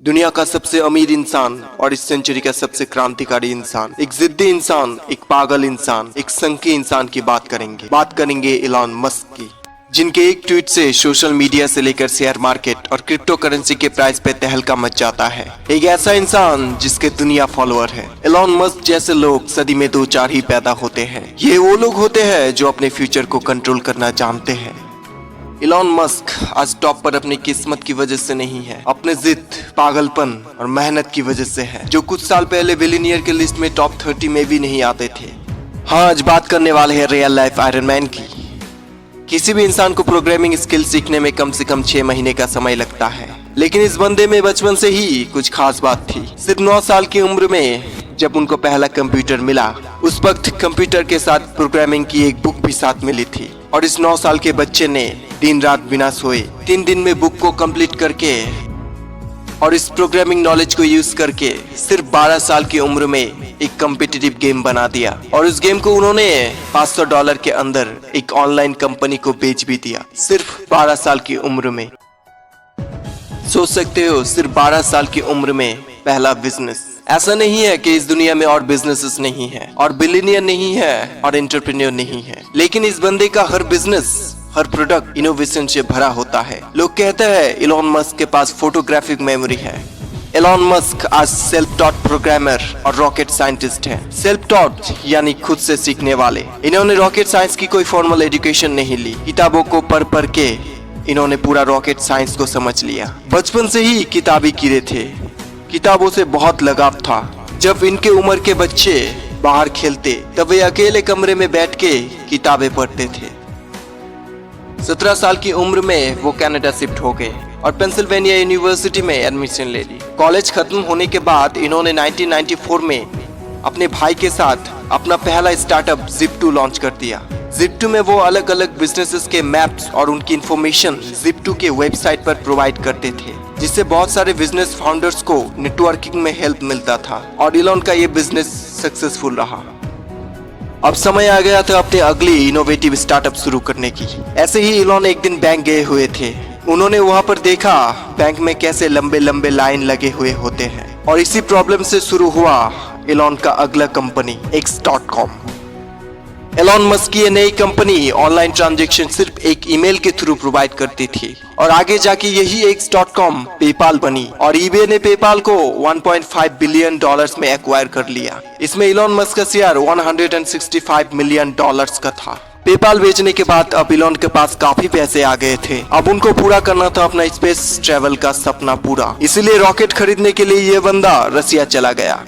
दुनिया का सबसे अमीर इंसान और इस सेंचुरी का सबसे क्रांतिकारी इंसान, एक जिद्दी इंसान, एक पागल इंसान, एक संकी इंसान की बात करेंगे इलॉन मस्क की, जिनके एक ट्वीट से सोशल मीडिया से लेकर शेयर मार्केट और क्रिप्टो करेंसी के प्राइस पे तहलका मच जाता है। एक ऐसा इंसान जिसके दुनिया फॉलोअर है। इलॉन मस्क जैसे लोग सदी में 2-4 ही पैदा होते हैं। ये वो लोग होते हैं जो अपने फ्यूचर को कंट्रोल करना जानते हैं। इलॉन मस्क आज टॉप पर अपनी किस्मत की वजह से नहीं है, अपने जिद, पागलपन और मेहनत की वजह से है, जो कुछ साल पहले बिलियनियर के लिस्ट में टॉप 30 में भी नहीं आते थे। हाँ, आज बात करने वाले हैं रियल लाइफ आयरन मैन की। किसी भी इंसान को प्रोग्रामिंग स्किल सीखने में कम से कम 6 महीने का समय लगता है, लेकिन इस बंदे में बचपन से ही कुछ खास बात थी। सिर्फ 9 साल की उम्र में जब उनको पहला कंप्यूटर मिला, उस वक्त कंप्यूटर के साथ प्रोग्रामिंग की एक बुक भी साथ मिली थी और इस 9 साल के बच्चे ने दिन रात बिना सोए 3 दिन में बुक को कंप्लीट करके और इस प्रोग्रामिंग नॉलेज को यूज करके सिर्फ 12 साल की उम्र में एक कॉम्पिटिटिव गेम बना दिया और उस गेम को उन्होंने $500 के अंदर एक ऑनलाइन कंपनी को बेच भी दिया, सिर्फ 12 साल की उम्र में। सोच सकते हो, सिर्फ 12 साल की उम्र में पहला बिजनेस। ऐसा नहीं है कि इस दुनिया में और बिजनेसेस नहीं है और बिलियनियर नहीं है और एंटरप्रेन्योर नहीं है, लेकिन इस बंदे का हर बिजनेस, हर प्रोडक्ट इनोवेशन से भरा होता है। लोग कहते हैं इलॉन मस्क के पास फोटोग्राफिक मेमोरी है। इलॉन मस्क आज सेल्फ टॉट प्रोग्रामर और रॉकेट साइंटिस्ट है। सेल्फ टॉट यानी खुद से सीखने वाले। इन्होंने रॉकेट साइंस की कोई फॉर्मल एजुकेशन नहीं ली, किताबों को पढ़ के इन्होंने पूरा रॉकेट साइंस को समझ लिया। बचपन से ही किताबी कीड़े थे, किताबों से बहुत लगाव था। जब इनके उम्र के बच्चे बाहर खेलते तब वे अकेले कमरे में बैठ के किताबें पढ़ते थे। 17 साल की उम्र में वो कनाडा शिफ्ट हो गए और पेंसिल्वेनिया यूनिवर्सिटी में एडमिशन ले ली। कॉलेज खत्म होने के बाद इन्होंने 1994 में अपने भाई के साथ अपना पहला स्टार्टअप Zip2 लॉन्च कर दिया। Zip2 में वो अलग अलग बिजनेसेस के मैप्स और उनकी इंफॉर्मेशन Zip2 के वेबसाइट पर प्रोवाइड करते थे, जिससे बहुत सारे बिजनेस फाउंडर्स को नेटवर्किंग में हेल्प मिलता था और इलॉन का ये बिजनेस सक्सेसफुल रहा। अब समय आ गया था अपने अगली इनोवेटिव स्टार्टअप शुरू करने की। ऐसे ही इलॉन एक दिन बैंक गए हुए थे। उन्होंने वहां पर देखा बैंक में कैसे लंबे लंबे लाइन लगे हुए होते हैं और इसी प्रॉब्लम से शुरू हुआ इलॉन का अगला कंपनी X.com। एलॉन मस्क की ये नई कंपनी ऑनलाइन ट्रांजैक्शन सिर्फ एक ईमेल के थ्रू प्रोवाइड करती थी और आगे जाके यही X.com पेपाल बनी और ईबे ने पेपाल को $1.5 बिलियन में एक्वायर कर लिया। इसमें इलॉन मस्क का शेयर $165 मिलियन का था। पेपाल बेचने के बाद अब इलॉन के पास काफी पैसे आ गए थे। अब उनको पूरा करना था अपना स्पेस ट्रेवल का सपना पूरा। इसीलिए रॉकेट खरीदने के लिए ये बंदा रसिया चला गया।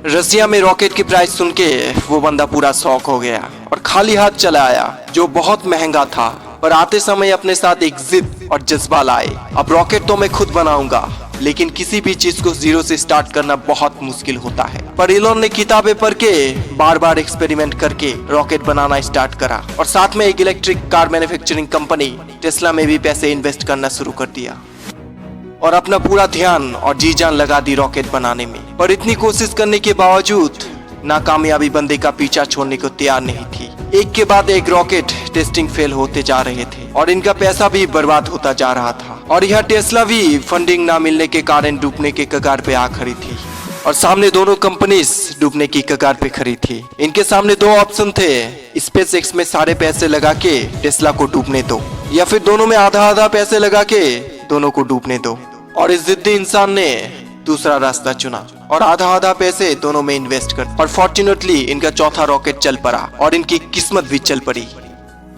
रसिया में रॉकेट की प्राइस सुन के वो बंदा पूरा शॉक हो गया और खाली हाथ चला आया, जो बहुत महंगा था। पर आते समय अपने साथ एक जिद और जज्बा लाए। अब रॉकेट तो मैं खुद बनाऊंगा, लेकिन किसी भी चीज को जीरो से स्टार्ट करना बहुत मुश्किल होता है। पर इलॉन ने किताबें पढ़ के बार बार एक्सपेरिमेंट करके रॉकेट बनाना स्टार्ट करा और साथ में एक electric car manufacturing company Tesla में भी पैसे इन्वेस्ट करना शुरू कर दिया और अपना पूरा ध्यान और जी जान लगा दी रॉकेट बनाने में। पर इतनी कोशिश करने के बावजूद नाकामयाबी बंदे का पीछा छोड़ने को तैयार नहीं थी। एक के बाद एक रॉकेट टेस्टिंग फेल होते जा रहे थे और इनका पैसा भी बर्बाद होता जा रहा था और यह टेस्ला भी फंडिंग ना मिलने के कारण डूबने के कगार पे आ खड़ी थी और सामने दोनों कंपनीज डूबने की कगार पे खड़ी थी। इनके सामने 2 ऑप्शन थे, SpaceX में सारे पैसे लगा के टेस्ला को डूबने दो या फिर दोनों में आधा आधा पैसे लगा के दोनों को डूबने दो। और इस जिद्दी इंसान ने दूसरा रास्ता चुना और आधा आधा पैसे दोनों में इन्वेस्ट कर और फॉर्चुनेटली इनका चौथा रॉकेट चल पड़ा और इनकी किस्मत भी चल पड़ी,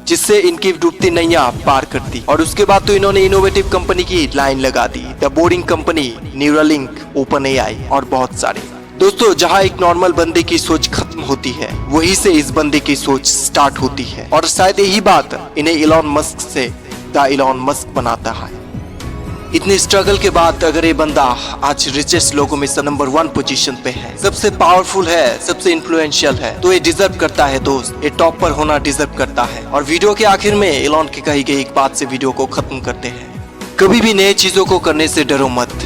जिससे इनकी डूबती नैया पार कर दी। और उसके बाद तो इन्होंने इनोवेटिव कंपनी की लाइन लगा दी, the boring company, Neuralink, OpenAI और बहुत सारे। दोस्तों, जहां एक नॉर्मल बंदे की सोच खत्म होती है, वहीं से इस बंदे की सोच स्टार्ट होती है और शायद यही बात इन्हें इलॉन मस्क से द इलॉन मस्क बनाता है। इतनी स्ट्रगल के बाद अगर ये बंदा आज रिचेस्ट लोगों में नंबर 1 पोजीशन पे है, सबसे पावरफुल है, सबसे इन्फ्लुएंशियल है, तो ये डिजर्व करता है दोस्त, ये टॉप पर होना डिजर्व करता है। और वीडियो के आखिर में इलॉन की कही गई एक बात से वीडियो को खत्म करते हैं। कभी भी नए चीजों को करने से डरो मत,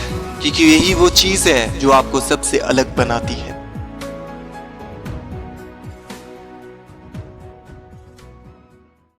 क्योंकि यही वो चीज है जो आपको सबसे अलग बनाती है।